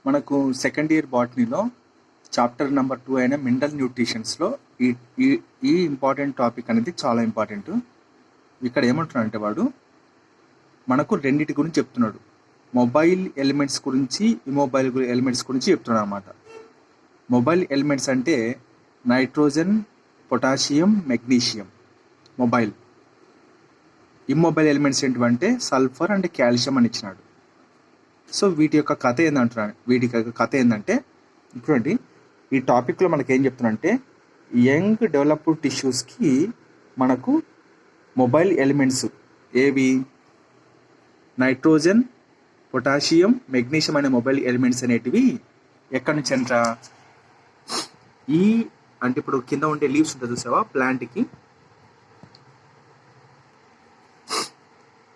మనకు second year బాటనీలో chapter number 2 అయిన mineral న్యూట్రిషన్స్లో ఈ ఈ ఈ ఇంపార్టెంట్ టాపిక్ అనేది చాలా ఇంపార్టెంట్. ఇక్కడ ఏమంటున్నాడంటే వాడు మనకు రెండింటి గురించి చెప్తున్నాడు. మొబైల్ ఎలిమెంట్స్ గురించి, ఇమొబైల్ ఎలిమెంట్స్ గురించి చెప్తున్నాడు అనమాట. మొబైల్ ఎలిమెంట్స్ అంటే nitrogen, potassium, magnesium mobile. Immobile elements ఏంటంటే సల్ఫర్ అండ్ కాల్షియం అని ఇచ్చినాడు. సో వీటి యొక్క కథ ఏంటంటున్నాడు, వీటి యొక్క కథ ఏంటంటే చూడండి, ఈ టాపిక్లో మనకి ఏం చెప్తున్నాడంటే యంగ్ డెవలప్డ్ టిష్యూస్కి మనకు మొబైల్ ఎలిమెంట్స్ ఏవి, నైట్రోజన్, పొటాషియం, మెగ్నీషియం అనే మొబైల్ ఎలిమెంట్స్ అనేటివి ఎక్కడి నుంచి అంట, ఈ అంటే ఇప్పుడు కింద ఉండే లీవ్స్ ఉంటుంది చూసావా ప్లాంట్కి.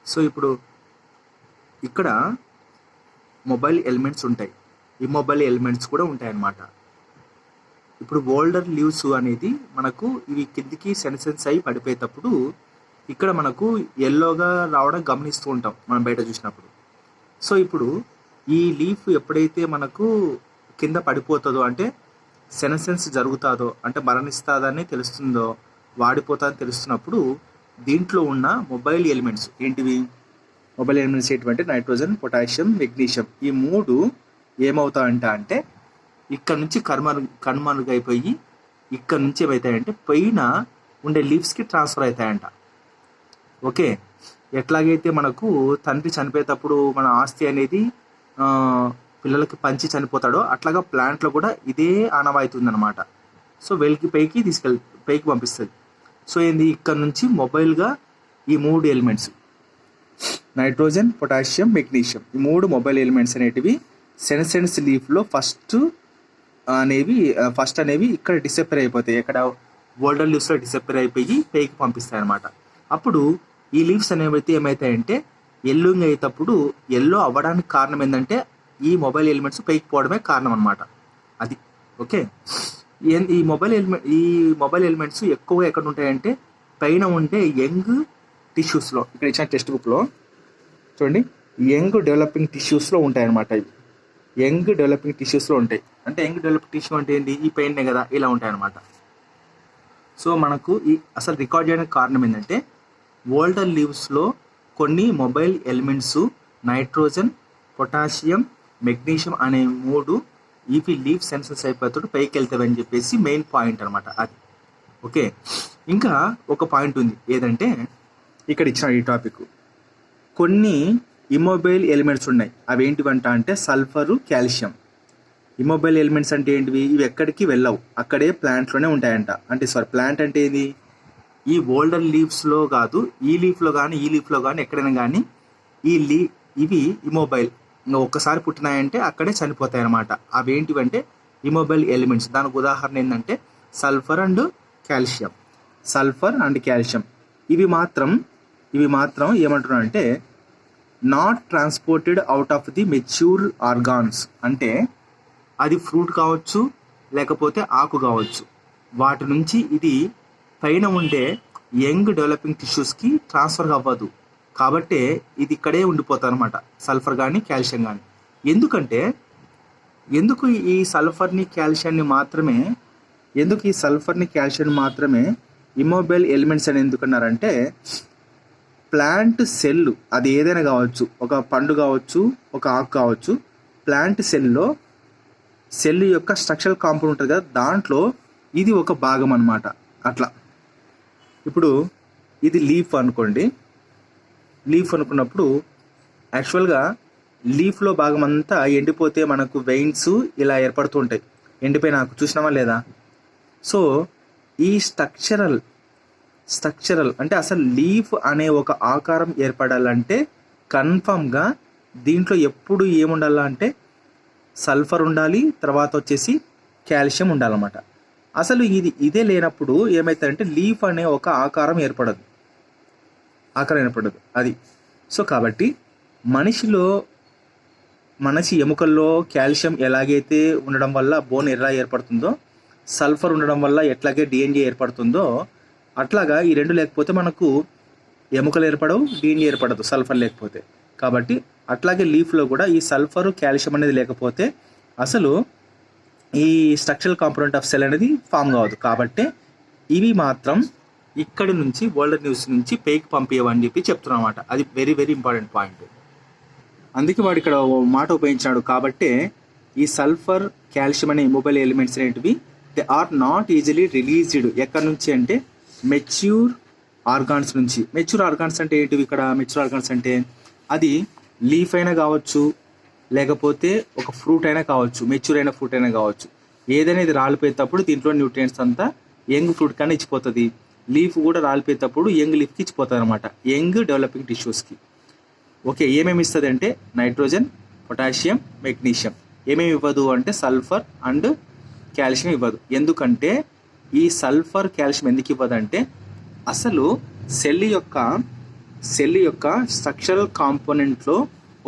సో ఇప్పుడు ఇక్కడ మొబైల్ ఎలిమెంట్స్ ఉంటాయి, ఇమ్మొబైల్ ఎలిమెంట్స్ కూడా ఉంటాయి అన్నమాట. ఇప్పుడు ఓల్డర్ లీవ్స్ అనేది మనకు ఇవి కిందికి సెన్సెన్స్ అయి పడిపోయేటప్పుడు ఇక్కడ మనకు ఎల్లోగా రావడం గమనిస్తూ ఉంటాం మనం బయట చూసినప్పుడు. సో ఇప్పుడు ఈ లీఫ్ ఎప్పుడైతే మనకు కింద పడిపోతుందో అంటే సెన్సెన్స్ జరుగుతుందో అంటే మరణిస్తుందని తెలుస్తుందో, వాడిపోతుందని తెలుస్తున్నప్పుడు దీంట్లో ఉన్న మొబైల్ ఎలిమెంట్స్ ఏంటివి, మొబైల్ ఎలిమెంట్స్ ఏంటంటే నైట్రోజన్, పొటాషియం, మెగ్నీషియం ఈ మూడు ఏమవుతాయంట అంటే ఇక్కడ నుంచి కనుమరుగైపోయి ఇక్కడ నుంచి ఏమవుతాయంటే పైన ఉండే లీవ్స్కి ట్రాన్స్ఫర్ అవుతాయంట. ఓకే, ఎట్లాగైతే మనకు తండ్రి చనిపోయేటప్పుడు మన ఆస్తి అనేది పిల్లలకి పంచి చనిపోతాడో అట్లాగా ప్లాంట్లో కూడా ఇదే ఆనవాయితీ ఉందన్నమాట. సో పైకి పంపిస్తుంది. సో ఏంది, ఇక్కడ నుంచి మొబైల్గా ఈ మూడు ఎలిమెంట్స్ నైట్రోజన్, పొటాషియం, మెగ్నీషియం ఈ మూడు మొబైల్ ఎలిమెంట్స్ అనేటివి సెన్సెన్స్ లీఫ్లో ఫస్ట్ అనేవి ఇక్కడ డిసెప్పర్ అయిపోతాయి. ఇక్కడ ఓల్డర్ లీవ్స్లో డిసెప్పర్ అయిపోయి పైకి పంపిస్తాయి అన్నమాట. అప్పుడు ఈ లీవ్స్ అనేవి ఏమవుతాయంటే ఎల్లోంగ్ అయ్యేటప్పుడు ఎల్లో అవ్వడానికి కారణం ఏంటంటే ఈ మొబైల్ ఎలిమెంట్స్ పైకి పోవడమే కారణం అనమాట. అది ఓకే. ఈ మొబైల్ ఎలిమెంట్స్ ఎక్కువగా ఎక్కడ ఉంటాయంటే పైన ఉండే యంగ్ టిష్యూస్లో, ఇక్కడ ఇచ్చిన టెక్స్ట్ బుక్లో చూడండి యంగ్ డెవలపింగ్ టిష్యూస్లో ఉంటాయి అన్నమాట. ఇవి యంగ్ డెవలపింగ్ టిష్యూస్లో ఉంటాయి. అంటే యంగ్ డెవలపింగ్ టిష్యూ అంటే ఏంటి, ఈ పైనే కదా ఇలా ఉంటాయి అన్నమాట. సో మనకు అసలు రికార్డ్ చేయడానికి కారణం ఏంటంటే ఓల్డర్ లీవ్స్లో కొన్ని mobile elements nitrogen, potassium, magnesium అనే మూడు ఇవి లీఫ్ సెన్సెస్ అయిపోతాడు పైకి వెళ్తావని చెప్పేసి మెయిన్ పాయింట్ అనమాట అది. ఓకే, ఇంకా ఒక పాయింట్ ఉంది ఏదంటే ఇక్కడ ఇచ్చిన ఈ టాపిక్ కొన్ని ఇమ్మొబైల్ ఎలిమెంట్స్ ఉన్నాయి. అవి ఏంటివంట అంటే సల్ఫరు, కాల్షియం. ఇమ్మొబైల్ ఎలిమెంట్స్ అంటే ఏంటివి, ఇవి ఎక్కడికి వెళ్ళవు, అక్కడే ప్లాంట్లోనే ఉంటాయంట. అంటే ప్లాంట్ అంటే ఏది, ఈ ఓల్డర్ లీవ్స్లో కాదు, ఈ లీఫ్లో కానీ ఎక్కడైనా కానీ ఇవి ఇమ్మొబైల్ ఇంకా ఒక్కసారి పుట్టినాయంటే అక్కడే చనిపోతాయి అన్నమాట. అవి ఏంటివంటే ఇమ్మొబైల్ ఎలిమెంట్స్. దానికి ఉదాహరణ ఏంటంటే సల్ఫర్ అండ్ కాల్షియం. ఇవి మాత్రం ఏమంటున్నారు అంటే not transported out of the mature organs. అంటే అది ఫ్రూట్ కావచ్చు లేకపోతే ఆకు కావచ్చు, వాటి నుంచి ఇది పైన ఉండే యంగ్ డెవలపింగ్ టిష్యూస్కి ట్రాన్స్ఫర్ అవ్వదు. కాబట్టి ఇది ఇక్కడే ఉండిపోతుంది అనమాట, సల్ఫర్ కానీ కాల్షియం కానీ. ఎందుకు ఈ సల్ఫర్ని కాల్షియాన్ని మాత్రమే ఇమ్మొబైల్ ఎలిమెంట్స్ అని ఎందుకన్నారంటే ప్లాంట్ సెల్ అది ఏదైనా కావచ్చు, ఒక పండు కావచ్చు, ఒక ఆకు కావచ్చు, ప్లాంట్ సెల్ యొక్క స్ట్రక్చరల్ కాంపౌండ్ ఉంటుంది కదా, దాంట్లో ఇది ఒక భాగం అన్నమాట. అట్లా ఇప్పుడు ఇది లీఫ్ అనుకున్నప్పుడు యాక్చువల్గా లీఫ్లో భాగం అంతా ఎండిపోతే మనకు వెయిన్స్ ఇలా ఏర్పడుతూ ఉంటాయి. ఎండిపోయిన ఆకు చూసినామా లేదా. సో ఈ స్ట్రక్చరల్ అంటే అసలు లీఫ్ అనే ఒక ఆకారం ఏర్పడాలంటే కన్ఫామ్గా దీంట్లో ఎప్పుడు ఏముండాలా అంటే సల్ఫర్ ఉండాలి, తర్వాత వచ్చేసి కాల్షియం ఉండాలన్నమాట. అసలు ఇదే లేనప్పుడు ఏమవుతుందంటే లీఫ్ అనే ఒక ఆకారం ఏర్పడదు అది. సో కాబట్టి మనిషి ఎముకల్లో కాల్షియం ఎలాగైతే ఉండడం వల్ల బోన్ ఎలా ఏర్పడుతుందో, సల్ఫర్ ఉండడం వల్ల ఎట్లాగే డిఎన్ఏ ఏర్పడుతుందో, అట్లాగా ఈ రెండు లేకపోతే మనకు ఎముకలు ఏర్పడవు, డిఎన్ఏ ఏర్పడదు సల్ఫర్ లేకపోతే. కాబట్టి అట్లాగే లీఫ్లో కూడా ఈ సల్ఫర్, కాల్షియం అనేది లేకపోతే అసలు ఈ స్ట్రక్చరల్ కాంపోనెంట్ ఆఫ్ సెల్ అనేది ఫామ్ కావద్దు. కాబట్టి ఇవి మాత్రం ఇక్కడి నుంచి వరల్డ్ న్యూస్ నుంచి పేకి పంపించవని చెప్పి చెప్తున్నమాట. అది వెరీ వెరీ ఇంపార్టెంట్ పాయింట్. అందుకే వాడు ఇక్కడ ఓ మాట ఉపయోగించాడు. కాబట్టి ఈ సల్ఫర్, కాల్షియం అనే ఇమ్మొబైల్ ఎలిమెంట్స్ అనేటివి they are not easily released. ఎక్కడి నుంచి అంటే మెచ్యూర్ ఆర్గాన్స్ నుంచి. మెచ్యూర్ ఆర్గాన్స్ అంటే ఏంటివి? ఇక్కడ మెచ్యూర్ ఆర్గాన్స్ అంటే అది లీఫ్ అయినా కావచ్చు, లేకపోతే ఒక ఫ్రూట్ అయినా కావచ్చు, మెచ్యూర్ అయిన ఫ్రూట్ అయినా కావచ్చు. ఏదైనా ఇది రాలిపోయేటప్పుడు దీంట్లో న్యూట్రియంట్స్ అంతా యంగ్ ఫ్రూట్ కన్నా ఇచ్చిపోతుంది. లీఫ్ కూడా రాలిపోయేటప్పుడు యంగ్ లీఫ్కి ఇచ్చిపోతుంది అనమాట, యంగ్ డెవలపింగ్ టిష్యూస్కి. ఓకే, ఏమేమి ఇస్తుంది అంటే నైట్రోజన్, పొటాషియం, మెగ్నీషియం. ఏమేమి ఇవ్వదు అంటే సల్ఫర్ అండ్ కాల్షియం ఇవ్వదు. ఎందుకంటే ఈ సల్ఫర్, కాల్షియం ఎందుకు ఇవ్వదంటే అసలు సెల్ యొక్క స్ట్రక్చరల్ కాంపోనెంట్లో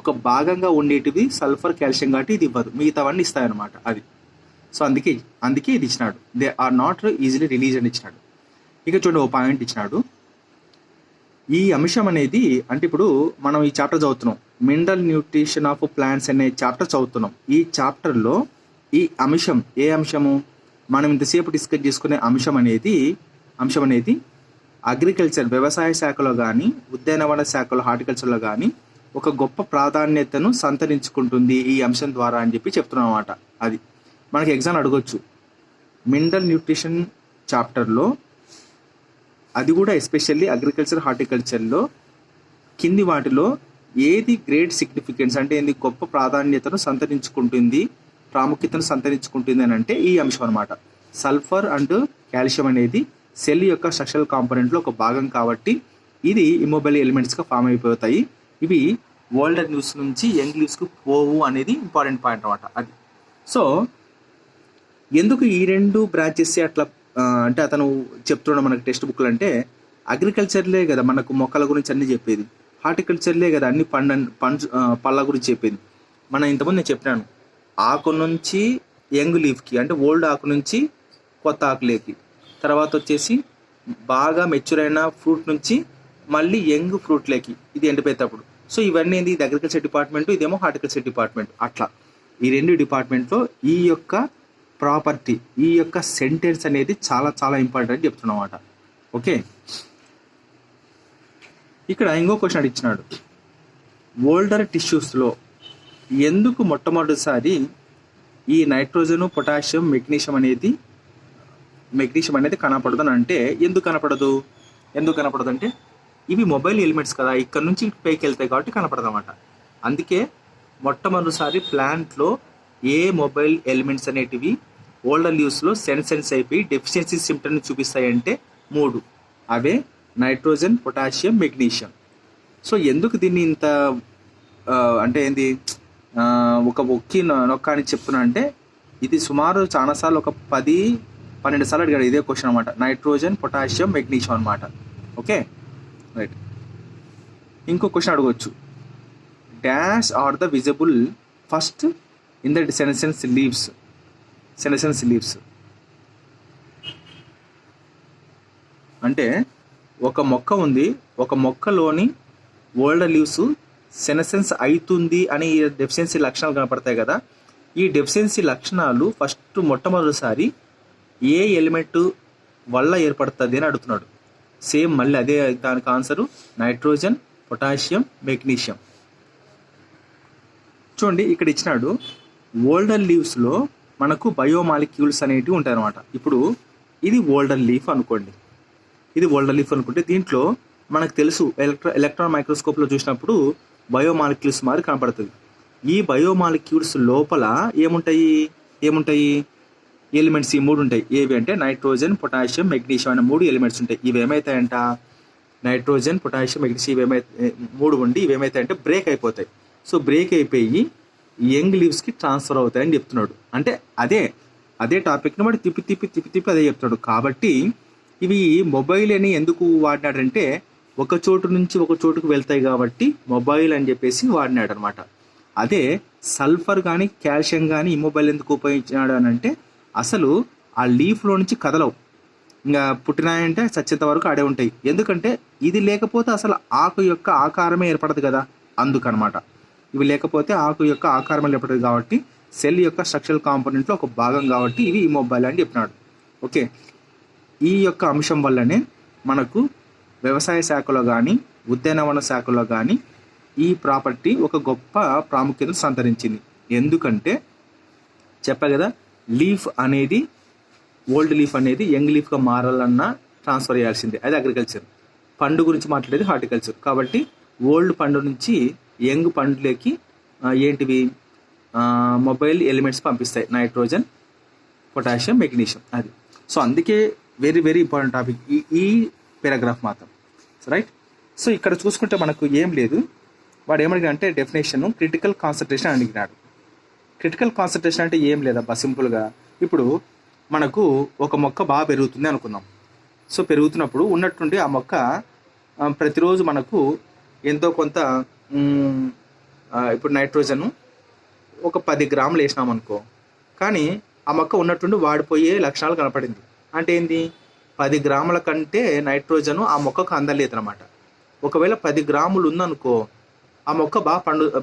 ఒక భాగంగా ఉండేటివి సల్ఫర్, కాల్షియం కాబట్టి ఇది ఇవ్వదు. మిగతావన్నీ ఇస్తాయన్నమాట. అది సో అందుకే ఇది ఇచ్చినాడు. They are not easily release అని ఇచ్చినాడు. ఇక చూడండి, ఓ పాయింట్ ఇచ్చినాడు. ఈ అంశం అనేది అంటే ఇప్పుడు మనం ఈ చాప్టర్ చదువుతున్నాం, మినరల్ న్యూట్రిషన్ ఆఫ్ ప్లాంట్స్ అనే చాప్టర్ చదువుతున్నాం. ఈ చాప్టర్లో ఈ అంశం, ఏ అంశము మనం ఇంతసేపు డిస్కస్ చేసుకునే అంశం అనేది అగ్రికల్చర్, వ్యవసాయ శాఖలో కానీ, ఉద్యానవన శాఖలో, హార్టికల్చర్లో కానీ ఒక గొప్ప ప్రాధాన్యతను సంతరించుకుంటుంది ఈ అంశం ద్వారా అని చెప్పి చెప్తున్నాం అన్నమాట. అది మనకి ఎగ్జామ్ అడగొచ్చు. మినరల్ న్యూట్రిషన్ చాప్టర్లో, అది కూడా ఎస్పెషల్లీ అగ్రికల్చర్, హార్టికల్చర్లో కింది వాటిలో ఏది గ్రేట్ సిగ్నిఫికెన్స్ అంటే ఏంది, గొప్ప ప్రాధాన్యతను సంతరించుకుంటుంది, ప్రాముఖ్యతను సంతరించుకుంటుంది అని అంటే ఈ అంశం అనమాట. సల్ఫర్ అండ్ కాల్షియం అనేది సెల్ యొక్క స్ట్రక్చరల్ కాంపోనెంట్లో ఒక భాగం కాబట్టి ఇది ఇమ్మొబైల్ ఎలిమెంట్స్గా ఫామ్ అయిపోతాయి. ఇవి ఓల్డర్ న్యూస్ నుంచి యంగ్ న్యూస్కి పోవు అనేది ఇంపార్టెంట్ పాయింట్ అనమాట. అది సో ఎందుకు ఈ రెండు బ్రాంచెస్ అట్లా అంటే అతను చెప్తున్నాడు మనకు టెక్స్ట్ బుక్లు అంటే, అగ్రికల్చర్లే కదా మనకు మొక్కల గురించి అన్నీ చెప్పేది, హార్టికల్చర్లే కదా అన్ని పళ్ళ గురించి చెప్పేది. మనం ఇంతకుముందు నేను చెప్పినాను, ఆకు నుంచి యంగ్ లీఫ్కి అంటే ఓల్డ్ ఆకు నుంచి కొత్త ఆకులేకి, తర్వాత వచ్చేసి బాగా మెచ్యూర్ అయిన ఫ్రూట్ నుంచి మళ్ళీ యంగ్ ఫ్రూట్లేకి, ఇది ఎండిపోయేటప్పుడు. సో ఇవన్నీ ఇది అగ్రికల్చర్ డిపార్ట్మెంట్, ఇదేమో హార్టికల్చర్ డిపార్ట్మెంట్. అట్లా ఈ రెండు డిపార్ట్మెంట్లో ఈ యొక్క ప్రాపర్టీ, ఈ యొక్క సెంటెన్స్ అనేది చాలా చాలా ఇంపార్టెంట్ అని చెప్తున్నమాట. ఓకే, ఇక్కడ ఇంకో క్వశ్చన్ అడిగినాడు. ఓల్డర్ టిష్యూస్లో ఎందుకు మొట్టమొదటిసారి ఈ నైట్రోజను, పొటాషియం, మెగ్నీషియం అనేది కనపడదు అని అంటే ఎందుకు కనపడదు అంటే ఇవి మొబైల్ ఎలిమెంట్స్ కదా, ఇక్కడ నుంచి పైకి వెళ్తాయి కాబట్టి కనపడదు అన్నమాట. అందుకే మొట్టమొదటిసారి ప్లాంట్లో ఏ మొబైల్ ఎలిమెంట్స్ అనేటివి ఓల్డర్ లీవ్స్లో సెన్స్ అయిపోయి డెఫిషియన్సీ సిమ్టమ్ని చూపిస్తాయంటే 3. అవే నైట్రోజన్, పొటాషియం, మెగ్నీషియం. సో ఎందుకు దీన్ని ఇంత అంటే ఏంది ఒక నొక్క అని చెప్తున్నా అంటే, ఇది సుమారు చాలాసార్లు ఒక 10-12 సార్లు అడిగాడు ఇదే క్వశ్చన్ అనమాట. నైట్రోజన్, పొటాషియం, మెగ్నీషియం అనమాట. Okay right. ఇంకో క్వశ్చన్ అడగవచ్చు. Dash are the visible first in the senescence leaves. అంటే ఒక మొక్క ఉంది, ఒక మొక్కలోని ఓల్డర్ లీవ్స్ సెనెసెన్స్ అవుతుంది అని డెఫిషియన్సీ లక్షణాలు కనపడతాయి కదా. ఈ డెఫిషియన్సీ లక్షణాలు మొట్టమొదటిసారి ఏ ఎలిమెంట్ వల్ల ఏర్పడుతుంది అని అడుగుతున్నాడు. సేమ్ మళ్ళీ అదే దానికి ఆన్సరు నైట్రోజన్, పొటాషియం, మెగ్నీషియం. చూడండి ఇక్కడ ఇచ్చినాడు, ఓల్డర్ లీవ్స్లో మనకు బయోమాలిక్యూల్స్ అనేటివి ఉంటాయి అన్నమాట. ఇప్పుడు ఇది ఓల్డర్ లీఫ్ అనుకోండి, దీంట్లో మనకు తెలుసు ఎలక్ట్రాన్ మైక్రోస్కోప్లో చూసినప్పుడు బయోమాలిక్యూల్స్ మారి కనపడుతుంది. ఈ బయోమాలిక్యూల్స్ లోపల ఏముంటాయి ఎలిమెంట్స్ ఈ 3 ఉంటాయి. ఏవి అంటే నైట్రోజన్, పొటాషియం, మెగ్నీషియం అనే 3 ఎలిమెంట్స్ ఉంటాయి. ఇవి ఏమవుతాయంట, నైట్రోజన్, పొటాషియం, మెగ్నీషియం ఇవేమైతే 3 ఉండి ఇవేమవుతాయంటే బ్రేక్ అయిపోతాయి. సో బ్రేక్ అయిపోయి యంగ్ లీవ్స్కి ట్రాన్స్ఫర్ అవుతాయని చెప్తున్నాడు. అంటే అదే టాపిక్ని వాడు తిప్పి అదే చెప్తున్నాడు. కాబట్టి ఇవి మొబైల్ అని ఎందుకు వాడినాడంటే ఒక చోటు నుంచి ఒక చోటుకు వెళ్తాయి కాబట్టి మొబైల్ అని చెప్పేసి వాడినాడు అనమాట. అదే సల్ఫర్ కానీ కాల్షియం కానీ ఇమ్మొబైల్ ఎందుకు ఉపయోగించినాడు అని అంటే అసలు ఆ లీఫ్లో నుంచి కదలవు, ఇంకా పుట్టినాయంటే చచ్చేంత వరకు ఆడే ఉంటాయి. ఎందుకంటే ఇది లేకపోతే అసలు ఆకు యొక్క ఆకారమే ఏర్పడదు కదా, అందుకనమాట. ఇవి లేకపోతే ఆకు యొక్క ఆకారం ఏర్పడదు కాబట్టి సెల్ యొక్క స్ట్రక్చరల్ కాంపోనెంట్లో ఒక భాగం కాబట్టి ఇవి ఇమ్మొబైల్ అని చెప్పినాడు. ఓకే, ఈ యొక్క అంశం వల్లనే మనకు వ్యవసాయ శాఖలో కానీ ఉద్యానవన శాఖలో కానీ ఈ ప్రాపర్టీ ఒక గొప్ప ప్రాముఖ్యతను సంతరించింది. ఎందుకంటే చెప్పా కదా, లీఫ్ అనేది ఓల్డ్ లీఫ్ అనేది యంగ్ లీఫ్గా మారాలన్నా ట్రాన్స్ఫర్ చేయాల్సిందే, అది అగ్రికల్చర్. పండు గురించి మాట్లాడేది హార్టికల్చర్. కాబట్టి ఓల్డ్ పండు నుంచి యంగ్ పండులోకి ఏంటివి మొబైల్ ఎలిమెంట్స్ పంపిస్తాయి, నైట్రోజన్, పొటాషియం, మెగ్నీషియం. అది సో అందుకే వెరీ వెరీ ఇంపార్టెంట్ టాపిక్ ఈ పారాగ్రాఫ్ మాత్రం, రైట్. సో ఇక్కడ చూసుకుంటే మనకు ఏం లేదు, వాడు ఏమడిగాడంటే డెఫినేషన్ క్రిటికల్ కాన్సన్ట్రేషన్ అడిగినాడు. క్రిటికల్ కాన్సన్ట్రేషన్ అంటే ఏం లేదబ్బా, సింపుల్గా ఇప్పుడు మనకు ఒక మొక్క బాగా పెరుగుతుంది అనుకుందాం. సో పెరుగుతున్నప్పుడు ఉన్నట్టుండి ఆ మొక్క ప్రతిరోజు మనకు ఎంతో కొంత ఇప్పుడు నైట్రోజన్ ఒక 10 గ్రాములు వేసినామనుకో, కానీ ఆ మొక్క ఉన్నట్టుండి వాడిపోయే లక్షణాలు కనపడింది. అంటే ఏంది, 10 గ్రాముల కంటే నైట్రోజన్ ఆ మొక్కకు అందలేదు అనమాట. ఒకవేళ 10 గ్రాములు ఉందనుకో, ఆ మొక్క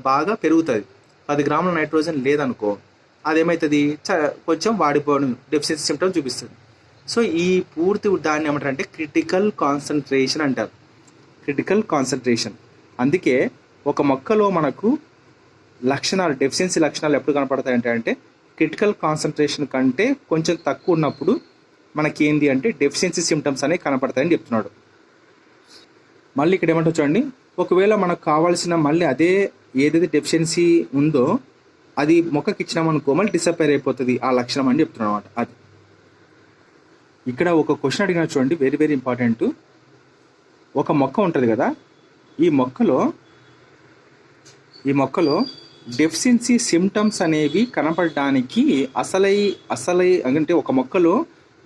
బాగా పెరుగుతుంది. 10 గ్రాముల నైట్రోజన్ లేదనుకో, అదేమవుతుంది, కొంచెం వాడిపోవడం, డెఫిషియన్సీ సిమ్టమ్స్ చూపిస్తుంది. సో ఈ పూర్తి దాన్ని ఏమంటారంటే క్రిటికల్ కాన్సన్ట్రేషన్ అంటారు, క్రిటికల్ కాన్సన్ట్రేషన్. అందుకే ఒక మొక్కలో మనకు లక్షణాలు, డెఫిషియన్సీ లక్షణాలు ఎప్పుడు కనపడతాయంటే అంటే క్రిటికల్ కాన్సన్ట్రేషన్ కంటే కొంచెం తక్కువ ఉన్నప్పుడు మనకి ఏంది అంటే డెఫిషియన్సీ సిమ్టమ్స్ అనేవి కనపడతాయని చెప్తున్నాడు. మళ్ళీ ఇక్కడ ఏమంటో చూడండి, ఒకవేళ మనకు కావాల్సిన మళ్ళీ అదే ఏదైతే డెఫిషియన్సీ ఉందో అది మొక్కకి ఇచ్చినామనుకో మళ్ళీ డిసప్పైర్ అయిపోతుంది ఆ లక్షణం అని చెప్తున్నాడు అనమాట. అది ఇక్కడ ఒక క్వశ్చన్ అడిగిన చూడండి, వెరీ వెరీ ఇంపార్టెంట్. ఒక మొక్క ఉంటుంది కదా, ఈ మొక్కలో డెఫిషియన్సీ సిమ్టమ్స్ అనేవి కనపడడానికి అసలై అంటే ఒక మొక్కలో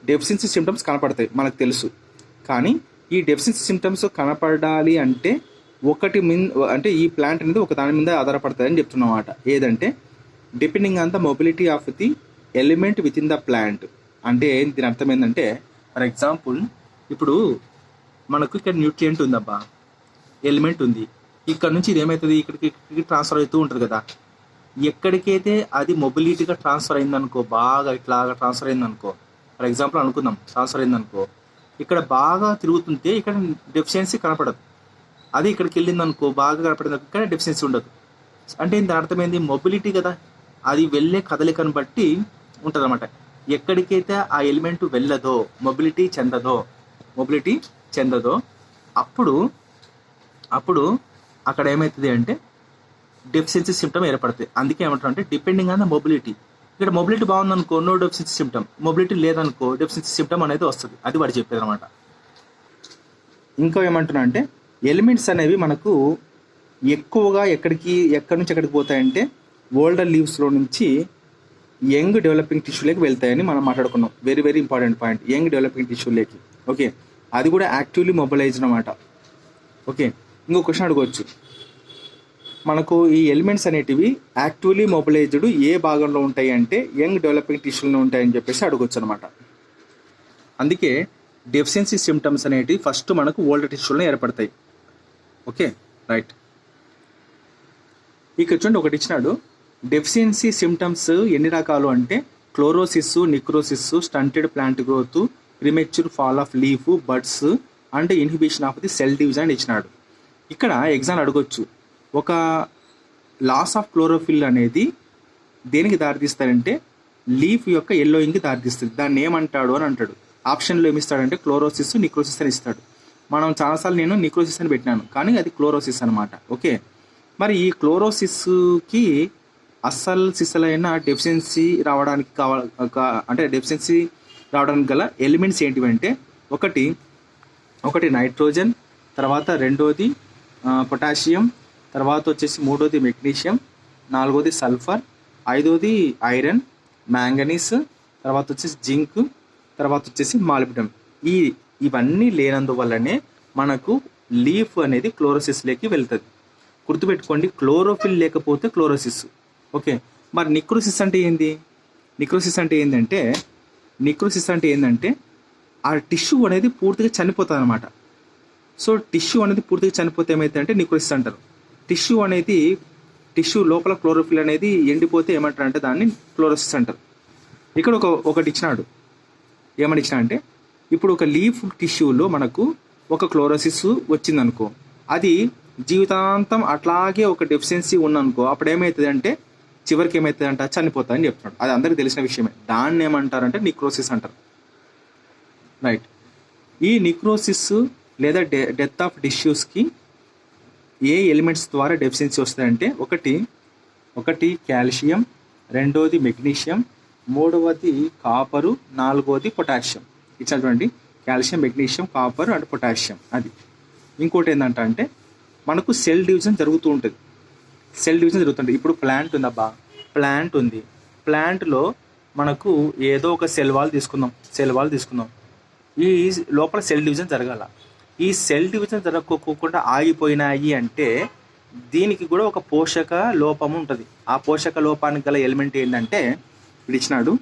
డెఫిషియన్సీ సిమ్టమ్స్ కనపడతాయి మనకు తెలుసు. కానీ ఈ డెఫిషియన్సీ సిమ్టమ్స్ కనపడాలి అంటే అంటే ఈ ప్లాంట్ అనేది ఒక దాని మీద ఆధారపడతాయని చెప్తున్నమాట. ఏదంటే depending on the mobility of the element with in the plant. అంటే దీని అర్థం ఏంటంటే, ఫర్ ఎగ్జాంపుల్ ఇప్పుడు మనకు ఇక్కడ న్యూట్రియంట్ ఉందబ్బా, ఎలిమెంట్ ఉంది, ఇక్కడ నుంచి ఇది ఏమవుతుంది, ఇక్కడికి ట్రాన్స్ఫర్ అవుతూ ఉంటుంది కదా. ఎక్కడికైతే అది మొబిలిటీగా ట్రాన్స్ఫర్ అయిందనుకో, బాగా ఇట్లాగా ట్రాన్స్ఫర్ అయిందనుకో, ఫర్ ఎగ్జాంపుల్ అనుకుందాం ట్రాన్స్ఫర్ అయిందనుకో, ఇక్కడ బాగా తిరుగుతుంటే ఇక్కడ డెఫిషియన్సీ కనపడదు. అది ఇక్కడికి వెళ్ళిందనుకో, బాగా కనపడింది, ఇక్కడ డెఫిషియన్సీ ఉండదు. అంటే దాని అర్థమైంది, మొబిలిటీ కదా, అది వెళ్ళే కదలికను బట్టి ఉంటుంది అనమాట. ఎక్కడికైతే ఆ ఎలిమెంట్ వెళ్ళదో, మొబిలిటీ చెందదో అప్పుడు అక్కడ ఏమవుతుంది అంటే డెఫిషియన్సీ సిమ్టమ్ ఏర్పడుతుంది. అందుకే ఏమంటారు అంటే డిపెండింగ్ ఆన్ ద మొబిలిటీ. ఇక్కడ మొబిలిటీ బాగుందనుకో నో డెఫిషియన్సీ సిమ్టమ్, మొబిలిటీ లేదనుకో డెఫిషియన్సీ సిమ్టమ్ అనేది వస్తుంది. అది వాడు చెప్పేది అనమాట. ఇంకా ఏమంటున్నా అంటే ఎలిమెంట్స్ అనేవి మనకు ఎక్కువగా ఎక్కడి నుంచి ఎక్కడికి పోతాయంటే ఓల్డర్ లీవ్స్లో నుంచి యంగ్ డెవలపింగ్ టిష్యూలోకి వెళ్తాయని మనం మాట్లాడుకున్నాం. Very very important point, young developing టిష్యూలోకి. ఓకే, అది కూడా యాక్టివ్లీ మొబిలైజ్డ్ అనమాట. ఓకే, ఇంకో క్వశ్చన్ అడగవచ్చు, మనకు ఈ ఎలిమెంట్స్ అనేటివి యాక్టివ్లీ మొబిలైజ్డ్ ఏ భాగంలో ఉంటాయి అంటే యంగ్ డెవలపింగ్ టిష్యూలో ఉంటాయని చెప్పేసి అడగవచ్చు అనమాట. అందుకే డెఫిషియన్సీ సిమ్టమ్స్ అనేటివి ఫస్ట్ మనకు ఓల్డర్ టిష్యూలో ఏర్పడతాయి. Okay, right. ఇక్కడ చూడండి, ఒకటి ఇచ్చినాడు, డెఫిషియన్సీ సిమ్టమ్స్ ఎన్ని రకాలు అంటే chlorosis, necrosis, stunted plant growth, premature fall of leaf, buds and inhibition of the cell division ఇచ్చినాడు. ఇక్కడ ఎగ్జామ్ అడగొచ్చు, ఒక లాస్ ఆఫ్ క్లోరోఫిల్ అనేది దేనికి దారితీస్తారంటే లీఫ్ యొక్క ఎల్లోయింగ్కి దారితీస్తుంది. దాన్ని ఏమంటాడు అని అంటాడు. ఆప్షన్లో ఏమిస్తాడంటే క్లోరోసిస్, నిక్రోసిస్ అని ఇస్తాడు. మనం చాలాసార్లు నేను నిక్రోసిస్ అని పెట్టినాను, కానీ అది క్లోరోసిస్ అనమాట. ఓకే, మరి ఈ క్లోరోసిస్కి సిసలైన డెఫిషియన్సీ రావడానికి డెఫిషియన్సీ రావడానికి గల ఎలిమెంట్స్ ఏంటివంటే ఒకటి నైట్రోజన్, తర్వాత రెండోది పొటాషియం, తర్వాత వచ్చేసి మూడోది మెగ్నీషియం, నాలుగోది సల్ఫర్, ఐదోది ఐరన్, మ్యాంగనీస్, తర్వాత వచ్చేసి జింక్, తర్వాత వచ్చేసి మాలిబ్డెనమ్. ఇవన్నీ లేనందువల్లనే మనకు లీఫ్ అనేది క్లోరోసిస్లోకి వెళ్తుంది. గుర్తుపెట్టుకోండి, క్లోరోఫిల్ లేకపోతే క్లోరోసిస్. ఓకే, మరి నిక్రోసిస్ అంటే ఏంది? నిక్రోసిస్ అంటే ఏంటంటే ఆ టిష్యూ అనేది పూర్తిగా చనిపోతుంది అనమాట. సో టిష్యూ అనేది పూర్తిగా చనిపోతే ఏమైతే అంటే నిక్రోసిస్ అంటారు. టిష్యూ అనేది టిష్యూ లోపల క్లోరోఫిల్ అనేది ఎండిపోతే ఏమంటారు అంటే దాన్ని క్లోరోసిస్ అంటారు. ఇక్కడ ఒకటి ఇచ్చినాడు, ఏమని ఇచ్చినా అంటే ఇప్పుడు ఒక లీఫ్ టిష్యూలో మనకు ఒక క్లోరోసిస్ వచ్చిందనుకో, అది జీవితాంతం అట్లాగే ఒక డెఫిషియన్సీ ఉందనుకో, అప్పుడు ఏమవుతుంది అంటే చివరికి ఏమవుతుంది అంటే చనిపోతుంది అని చెప్తున్నాడు. అది అందరికీ తెలిసిన విషయమే. దాన్ని ఏమంటారంటే నిక్రోసిస్ అంటారు. రైట్. ఈ నిక్రోసిస్ లేదా డెత్ ఆఫ్ టిష్యూస్కి ఏ ఎలిమెంట్స్ ద్వారా డెఫిషియన్సీ వస్తాయంటే ఒకటి కాల్షియం, రెండోది మెగ్నీషియం, మూడవది కాపరు, నాలుగవది పొటాషియం. ఇచ్చిన చూడండి, calcium, magnesium, copper and potassium. అది ఇంకోటి ఏంటంటే అంటే మనకు సెల్ డివిజన్ జరుగుతూ ఉంటుంది. ఇప్పుడు ప్లాంట్ ఉందబ్బా, ప్లాంట్ ఉంది. ప్లాంట్లో మనకు ఏదో ఒక సెల్ వాల్ తీసుకుందాం. ఈ లోపల సెల్ డివిజన్ జరగాల. ఈ సెల్ డివిజన్ జరగకోకుండా ఆగిపోయినాయి అంటే దీనికి కూడా ఒక పోషక లోపము ఉంటుంది. ఆ పోషక లోపానికి గల ఎలిమెంట్ ఏంటంటే ఇచ్చినాడు,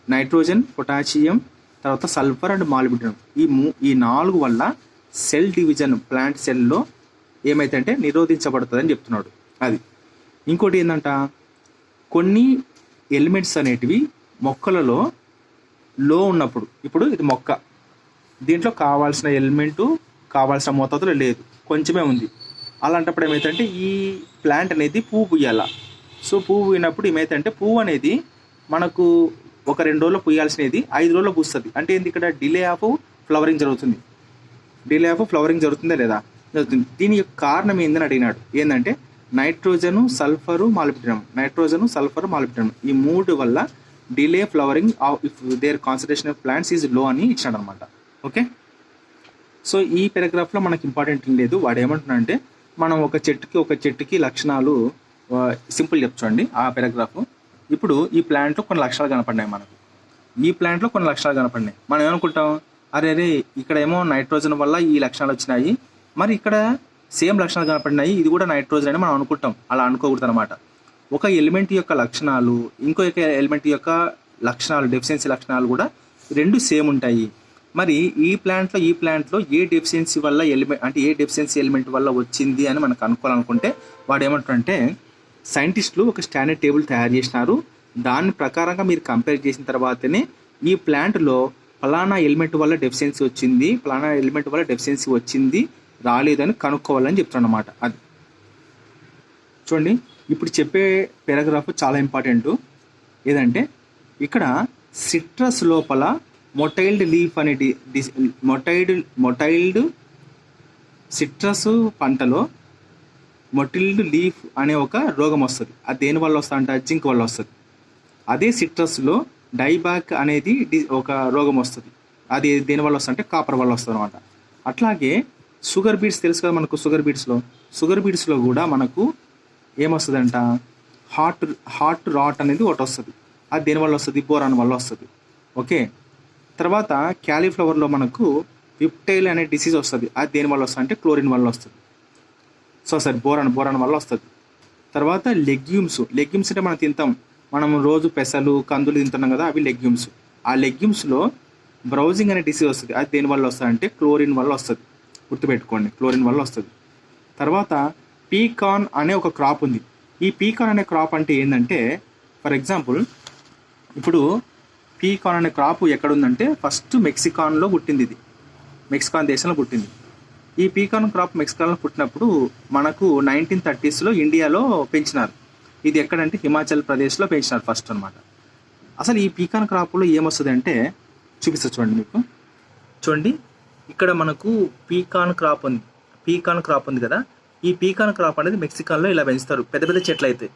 నైట్రోజన్, పొటాషియం, తర్వాత సల్ఫర్ అండ్ మాలిబ్డినం. ఈ 4 వల్ల సెల్ డివిజన్ ప్లాంట్ సెల్లో ఏమైతే అంటే నిరోధించబడుతుంది అని చెప్తున్నాడు. అది ఇంకోటి ఏంటంట, కొన్ని ఎలిమెంట్స్ అనేటివి మొక్కలలో లో ఉన్నప్పుడు, ఇప్పుడు ఇది మొక్క, దీంట్లో కావాల్సిన ఎలిమెంటు కావాల్సిన మోతాదులో లేదు, కొంచెమే ఉంది. అలాంటప్పుడు ఏమైతుందంటే ఈ ప్లాంట్ అనేది పువ్వు పూయాల. సో పువ్వు పూయినప్పుడు ఏమైతుందంటే పువ్వు అనేది మనకు ఒక 2 రోజుల్లో పూయాల్సినది 5 రోజుల్లో పూస్తుంది. అంటే ఏంది, ఇక్కడ డిలే ఆఫ్ ఫ్లవరింగ్ జరుగుతుందా లేదా? జరుగుతుంది. దీని యొక్క కారణం ఏందని అడిగినాడు. ఏంటంటే నైట్రోజను, సల్ఫరు, మాలిబ్డినం. ఈ 3 వల్ల delay flowering if their concentration of plants is low అని ఇచ్చాడు అనమాట. ఓకే. సో ఈ పారాగ్రాఫ్లో మనకి ఇంపార్టెంట్ ఏం లేదు. వాడు ఏమంటున్నాడంటే మనం ఒక చెట్టుకి లక్షణాలు సింపుల్ చెప్పండి ఆ పారాగ్రాఫ్. ఇప్పుడు ఈ ప్లాంట్లో కొన్ని లక్షణాలు కనపడినాయి మనకు. మనం ఏమనుకుంటాం, అరే ఇక్కడ ఏమో నైట్రోజన్ వల్ల ఈ లక్షణాలు వచ్చినాయి, మరి ఇక్కడ సేమ్ లక్షణాలు కనపడినాయి, ఇది కూడా నైట్రోజన్ అని మనం అనుకుంటాం. అలా అనుకోకూడదు అనమాట. ఒక ఎలిమెంట్ యొక్క లక్షణాలు ఇంకో ఎలిమెంట్ యొక్క లక్షణాలు, డెఫిషియన్సీ లక్షణాలు కూడా 2 సేమ్ ఉంటాయి. మరి ఈ ప్లాంట్లో ఏ డెఫిషియన్సీ వల్ల ఏ డెఫిషియన్సీ ఎలిమెంట్ వల్ల వచ్చింది అని మనకు అనుకోవాలనుకుంటే వాడు ఏమంటారంటే సైంటిస్టులు ఒక స్టాండర్డ్ టేబుల్ తయారు చేసినారు. దాని ప్రకారంగా మీరు కంపేర్ చేసిన తర్వాతనే ఈ ప్లాంట్లో ఫలానా ఎలిమెంట్ వల్ల డెఫిషియన్సీ వచ్చింది రాలేదని కనుక్కోవాలని చెప్తాను అనమాట. అది చూడండి, ఇప్పుడు చెప్పే పారాగ్రాఫ్ చాలా ఇంపార్టెంట్. ఏదంటే ఇక్కడ సిట్రస్ లోపల మొటైల్డ్ లీఫ్ అనే సిట్రస్ పంటలో మొటిల్డ్ లీఫ్ అనే ఒక రోగం వస్తుంది. అది దేని వల్ల వస్తుందంటే జింక్ వల్ల వస్తుంది. అదే సిట్రస్లో డైబ్యాక్ అనేది ఒక రోగం వస్తుంది. అది దేని వల్ల వస్తుందంటే కాపర్ వల్ల వస్తుంది అనమాట. అట్లాగే షుగర్ బీట్స్ తెలుసు కదా మనకు. షుగర్ బీట్స్లో కూడా మనకు ఏమొస్తుందంట, హార్ట్ రాట్ అనేది ఒకటి వస్తుంది. అది దేని వల్ల వస్తుంది, బోరాన్ వల్ల వస్తుంది. ఓకే. తర్వాత క్యాలీఫ్లవర్లో మనకు విప్టైల్ అనే డిసీజ్ వస్తుంది. అది దేని వల్ల వస్తుంది అంటే క్లోరిన్ వల్ల వస్తుంది. బోరాన్ వల్ల వస్తుంది. తర్వాత లెగ్యూమ్స్ అంటే మనం తింటాం, మనం రోజు పెసలు, కందులు తింటున్నాం కదా, అవి లెగ్యూమ్స్. ఆ లెగ్యూమ్స్లో బ్రౌజింగ్ అనే డిసీజ్ వస్తుంది. అది దేని వల్ల వస్తుంది అంటే క్లోరిన్ వల్ల వస్తుంది. గుర్తుపెట్టుకోండి, క్లోరిన్ వల్ల వస్తుంది. తర్వాత పీకాన్ అనే ఒక క్రాప్ ఉంది. ఈ పీకాన్ అనే క్రాప్ అంటే ఏంటంటే, ఫర్ ఎగ్జాంపుల్ ఇప్పుడు పీకాన్ అనే క్రాప్ ఎక్కడుందంటే ఫస్ట్ మెక్సికాన్లో పుట్టింది. ఇది మెక్సికాన్ దేశంలో పుట్టింది. ఈ పీకాన్ క్రాప్ మెక్సికాన్లో పుట్టినప్పుడు మనకు 1930s ఇండియాలో పెంచినారు. ఇది ఎక్కడంటే హిమాచల్ ప్రదేశ్లో పెంచినారు ఫస్ట్ అనమాట. అసలు ఈ పీకాన్ క్రాప్లో ఏమొస్తుంది అంటే చూపిస్తా చూడండి మీకు. చూడండి, ఇక్కడ మనకు పీకాన్ క్రాప్ ఉంది కదా. ఈ పీకాన్ క్రాప్ అనేది మెక్సికాన్లో ఇలా పెంచుతారు. పెద్ద పెద్ద చెట్లు అయితే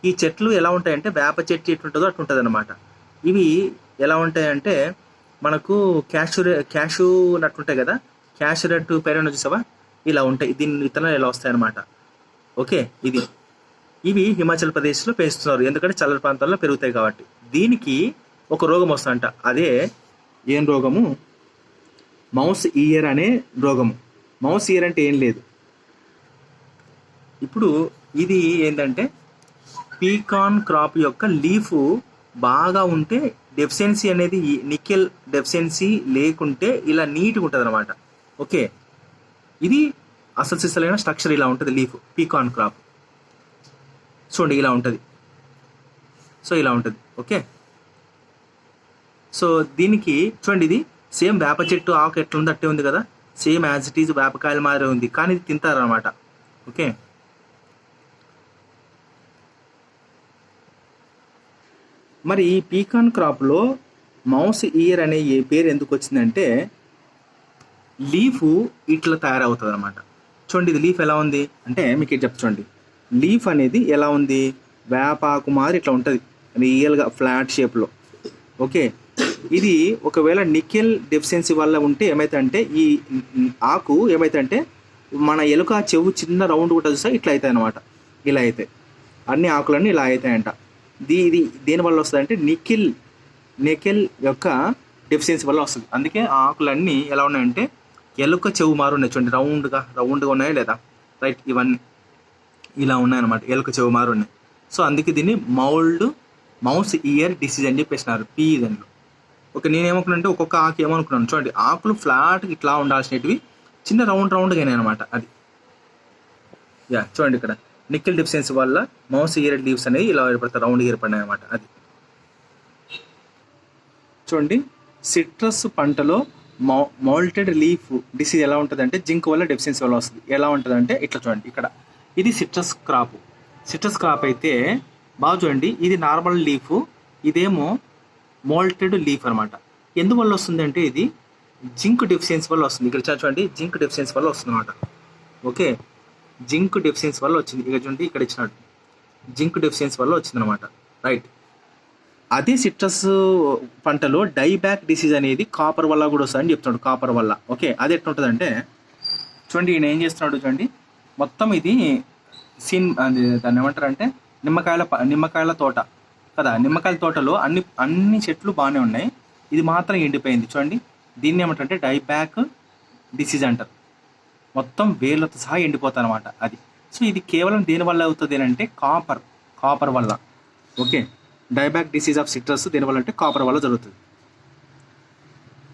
ఈ చెట్లు ఎలా ఉంటాయంటే వేప చెట్టు ఎట్లుంటుందో అట్లుంటుంది అనమాట. ఇవి ఎలా ఉంటాయంటే మనకు క్యాషూ నట్టు ఉంటాయి కదా, క్యాషూ నట్టు పేరైనా చూసావా, ఇలా ఉంటాయి. దీని విత్తనాలు ఎలా వస్తాయన్నమాట. ఓకే. ఇవి హిమాచల్ ప్రదేశ్లో పెంచుతున్నారు, ఎందుకంటే చల్లని ప్రాంతాల్లో పెరుగుతాయి కాబట్టి. దీనికి ఒక రోగం వస్తుందంట. అదే ఏం రోగము, మౌస్ ఇయర్ అనే రోగము. మౌస్ ఇయర్ అంటే ఏం లేదు. ఇప్పుడు ఇది ఏంటంటే పీకాన్ క్రాప్ యొక్క లీఫ్ బాగా ఉంటే డెఫిషియన్సీ అనేది, నికెల్ డెఫిషియన్సీ లేకుంటే ఇలా నీట్గా ఉంటుంది అనమాట. ఓకే. ఇది అసలు సిసలైన స్ట్రక్చర్ ఇలా ఉంటుంది లీఫ్ పీకాన్ క్రాప్. చూడండి ఇలా ఉంటుంది. సో ఇలా ఉంటుంది. ఓకే, సో దీనికి చూడండి, ఇది సేమ్ వేప చెట్టు ఆకు ఎట్లా ఉంది అట్టే ఉంది కదా, సేమ్ యాజ్ ఇట్ ఈజ్ వేపకాయల మాదిరి ఉంది, కానీ ఇది తింటారనమాట. ఓకే, మరి ఈ పీకాన్ క్రాప్లో మౌస్ ఇయర్ అనే ఏ పేరు ఎందుకు వచ్చిందంటే లీఫ్ ఇట్లా తయారవుతుంది అనమాట. చూడండి ఇది లీఫ్ ఎలా ఉంది అంటే మీకు ఇది చూడండి, లీఫ్ అనేది ఎలా ఉంది, వేపాకు మాదిరి ఇట్లా ఉంటుంది రియల్గా ఫ్లాట్ షేప్లో. ఓకే, ఇది ఒకవేళ నికెల్ డెఫిషియన్సీ వల్ల ఉంటే ఏమవుతుందంటే ఈ ఆకు ఏమవుతుందంటే మన ఎలుక చెవు చిన్న రౌండ్ కూడా చూస్తే ఇట్లా అవుతాయి అనమాట. ఇలా అవుతాయి అన్ని ఆకులన్నీ ఇలా అవుతాయంట. ఇది దేనివల్ల వస్తుంది అంటే నికెల్ యొక్క డెఫిషియన్సీ వల్ల వస్తుంది. అందుకే ఆ ఆకులన్నీ ఎలా ఉన్నాయంటే ఎలుక చెవు మారు ఉన్నాయి. చూడండి రౌండ్గా ఉన్నాయా లేదా, రైట్, ఇవన్నీ ఇలా ఉన్నాయన్నమాట, ఎలుక చెవు మారు ఉన్నాయి. సో అందుకే దీన్ని మౌస్ ఇయర్ డిసీజ్ అని చెప్పేసినారు పీ దానిలో. ఓకే, నేనేమనుకున్నానంటే ఒక్కొక్క ఆకు ఏమనుకున్నాను చూడండి, ఆకులు ఫ్లాట్గా ఇట్లా ఉండాల్సినవి చిన్న రౌండ్గా అయినాయి అనమాట. అది చూడండి ఇక్కడ నికెల్ డెఫిషియన్సీ వల్ల మౌస్ ఇయర్ లీవ్స్ అనేది ఇలా ఏర్పడతాయి, రౌండ్గా ఏర్పడినాయి అనమాట. అది చూడండి, సిట్రస్ పంటలో మౌల్టెడ్ లీఫ్ డిసీజ్ ఎలా ఉంటుంది అంటే జింక్ వల్ల డెఫిషియన్సీ వల్ల వస్తుంది. ఎలా ఉంటుంది అంటే ఇట్లా చూడండి, ఇక్కడ ఇది సిట్రస్ క్రాప్ అయితే బాగా చూడండి, ఇది నార్మల్ లీఫ్, ఇదేమో మోల్టెడ్ లీఫ్ అనమాట. ఎందువల్ల వస్తుంది అంటే ఇది జింక్ డెఫిషియన్సీ వల్ల వస్తుంది. ఇక్కడ చూడండి జింక్ డెఫిషియన్సీ వల్ల వస్తుంది అనమాట. ఓకే, జింక్ డెఫిషియన్సీ వల్ల వచ్చింది. ఇక్కడ చూడండి ఇక్కడ ఇచ్చినాడు, జింక్ డెఫిషియన్సీ వల్ల వచ్చింది అనమాట. రైట్, అదే సిట్రస్ పంటలో డైబ్యాక్ డిసీజ్ అనేది కాపర్ వల్ల కూడా వస్తుంది అని చెప్తున్నాడు, కాపర్ వల్ల. ఓకే, అది ఎట్లా ఉంటుంది అంటే చూడండి ఈయన ఏం చేస్తున్నాడు చూడండి, మొత్తం ఇది దాన్ని ఏమంటారు అంటే నిమ్మకాయల తోట కదా, నిమ్మకాయల తోటలో అన్ని చెట్లు బాగానే ఉన్నాయి, ఇది మాత్రం ఎండిపోయింది. చూడండి దీన్ని ఏమంటారంటే డైబ్యాక్ డిసీజ్ అంటారు. మొత్తం వేర్లతో సహా ఎండిపోతాయి అనమాట అది. సో ఇది కేవలం దేని వల్ల అవుతుంది అంటే కాపర్ వల్ల. Okay, dieback disease of citrus దేనివల్ల అంటే కాపర్ వల్ల జరుగుతుంది.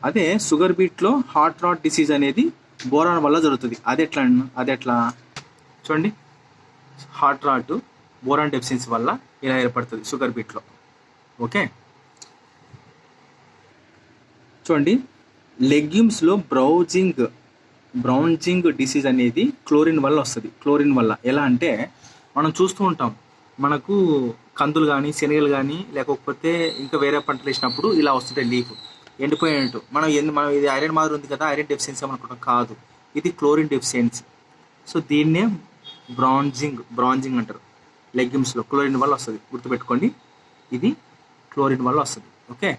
అదే షుగర్ బీట్లో హార్ట్ రాట్ డిసీజ్ అనేది బోరాన్ వల్ల జరుగుతుంది. అది ఎట్లా చూడండి, హార్ట్ రాట్ బోరాన్ డెఫిషియన్సీ వల్ల ఇలా ఏర్పడుతుంది షుగర్ బీట్లో. ఓకే, చూడండి లెగ్యూమ్స్లో బ్రౌన్జింగ్ డిసీజ్ అనేది క్లోరిన్ వల్ల వస్తుంది. క్లోరిన్ వల్ల ఎలా అంటే మనం చూస్తూ ఉంటాం, మనకు కందులు కానీ శనగలు కానీ లేకపోతే ఇంకా వేరే పంటలు వేసినప్పుడు ఇలా వస్తుంటాయి లీఫ్ ఎండిపోయినట్టు. మనం ఇది ఐరన్ మాదిరి ఉంది కదా, ఐరన్ డెఫిషియన్సీ అనుకుంటాం, కాదు, ఇది క్లోరిన్ డెఫిషియన్సీ. సో దీన్నే బ్రాంజింగ్ అంటారు. లెగ్యూమ్స్లో క్లోరిన్ వల్ల వస్తుంది, గుర్తుపెట్టుకోండి, ఇది క్లోరిన్ వల్ల వస్తుంది. ఓకే,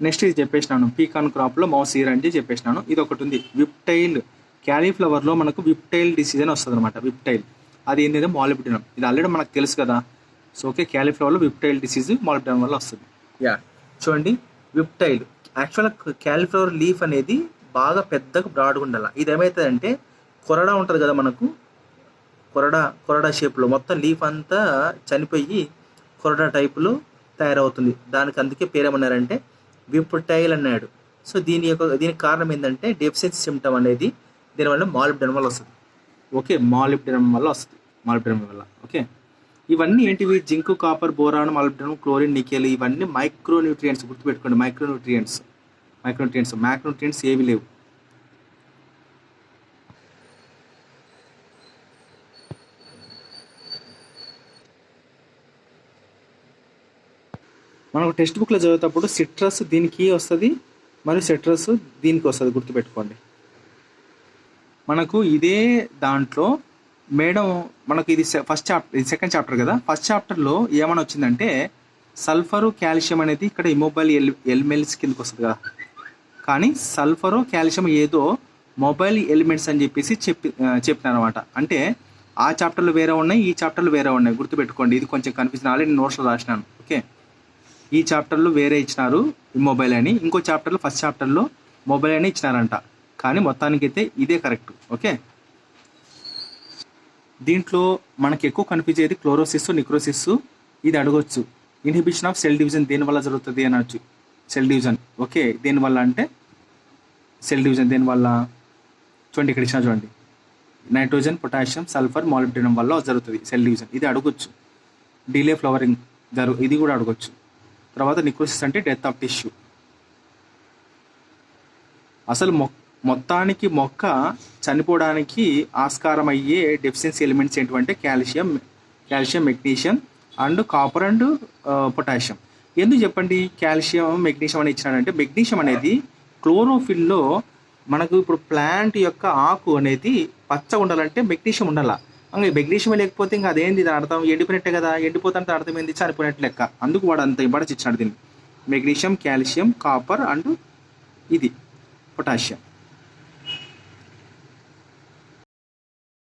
నెక్స్ట్ ఇది చెప్పేసినాను, పీకాన్ క్రాప్లో మౌస్ ఇయర్ అంటే చెప్పేసినాను. ఇది ఒకటి ఉంది, విప్టైల్ క్యాలీఫ్లవర్లో మనకు విప్టైల్ డిసీజ్ అని వస్తుంది అనమాట. విప్టైల్ అది ఏంటంటే మాలిబ్డినం, ఇది ఆల్రెడీ మనకు తెలుసు కదా. సో ఓకే, క్యాలీఫ్లవర్లో విప్టైల్ డిసీజ్ మాలిబ్డినం వల్ల వస్తుంది. చూడండి విప్టైల్, యాక్చువల్గా క్యాలీఫ్లవర్ లీఫ్ అనేది బాగా పెద్దగా బ్రాడ్గా ఉండాలి. ఇది ఏమవుతుందంటే కొరడా ఉంటుంది కదా మనకు, కొరడా షేప్లో మొత్తం లీఫ్ అంతా చనిపోయి కొరడా టైపులో తయారవుతుంది. దానికి అందుకే పేరేమన్నారంటే విప్టైల్ అన్నాడు. సో దీనికి కారణం ఏంటంటే డెఫిషియన్సీ సిమ్టమ్ అనేది దీనివల్ల మాలిబ్డినం వల్ల వస్తుంది. ఓకే, మాలిబ్డినం వల్ల వస్తుంది, మాలిబ్డినం వల్ల. ఓకే, ఇవన్నీ ఏంటివి, zinc, copper, boron, molybdenum, chlorine, nickel, ఇవన్నీ మైక్రోన్యూట్రియంట్స్. గుర్తుపెట్టుకోండి, మ్యాక్రోన్యూట్రియంట్స్ ఏవి లేవు. మనకు టెక్స్ట్ బుక్లో చదివేటప్పుడు సిట్రస్ దీనికి వస్తుంది మరియు సిట్రస్ దీనికి వస్తుంది, గుర్తుపెట్టుకోండి. మనకు ఇదే దాంట్లో మేడం మనకు ఇది సెకండ్ చాప్టర్ కదా, ఫస్ట్ చాప్టర్లో ఏమైనా వచ్చిందంటే సల్ఫరు కాల్షియం అనేది ఇక్కడ ఇమొబైల్ ఎలిమెంట్స్ కిందకి వస్తుంది కదా, కానీ సల్ఫరు కాల్షియం ఏదో మొబైల్ ఎలిమెంట్స్ అని చెప్పేసి చెప్పినారు అనమాట. అంటే ఆ చాప్టర్లు వేరే ఉన్నాయి, ఈ చాప్టర్లు వేరే ఉన్నాయి, గుర్తుపెట్టుకోండి. ఇది కొంచెం కన్ఫ్యూజన్, ఆల్రెడీ నేను నోట్స్లో రాసినాను. ఓకే, ఈ చాప్టర్లో వేరే ఇచ్చినారు మొబైల్ అని, ఇంకో చాప్టర్లో ఫస్ట్ చాప్టర్లో మొబైల్ అని ఇచ్చినారంట, కానీ మొత్తానికైతే ఇదే కరెక్ట్. ఓకే, దీంట్లో మనకి ఎక్కువ కనిపించేది క్లోరోసిస్, నిక్రోసిస్. ఇది అడగొచ్చు, ఇన్హిబిషన్ ఆఫ్ సెల్ డివిజన్ దేనివల్ల జరుగుతుంది అనొచ్చు. సెల్ డివిజన్, ఓకే, దేనివల్ల అంటే సెల్ డివిజన్ దేనివల్ల చూడండి, ఇక్కడ ఇచ్చిన చూడండి, నైట్రోజన్, పొటాషియం, సల్ఫర్, మాలిబ్డినం వల్ల జరుగుతుంది సెల్ డివిజన్. ఇది అడగొచ్చు. డిలే ఫ్లవరింగ్ ఇది కూడా అడగొచ్చు. తర్వాత నిక్రోసిస్ అంటే డెత్ ఆఫ్ టిష్యూ. అసలు మొత్తానికి మొక్క చనిపోవడానికి ఆస్కారం అయ్యే డెఫిషియన్సీ ఎలిమెంట్స్ ఏంటంటే calcium, magnesium and copper and potassium. ఎందుకు చెప్పండి కాల్షియం, మెగ్నీషియం అని ఇచ్చినాడంటే మెగ్నీషియం అనేది క్లోరోఫిల్లో మనకు ఇప్పుడు ప్లాంట్ యొక్క ఆకు అనేది పచ్చగా ఉండాలంటే మెగ్నీషియం ఉండాలా. ఇంకా మెగ్నీషియం లేకపోతే ఇంకా అదేంది దాని అర్థం ఎండిపోయినట్టే కదా. ఎండిపోతే అర్థం ఏంది చనిపోయినట్టు లెక్క. అందుకు వాడు అంత ఇంపార్టెన్స్ ఇచ్చినాడు దీన్ని. మెగ్నీషియం, కాల్షియం, కాపర్ అండ్ ఇది పొటాషియం.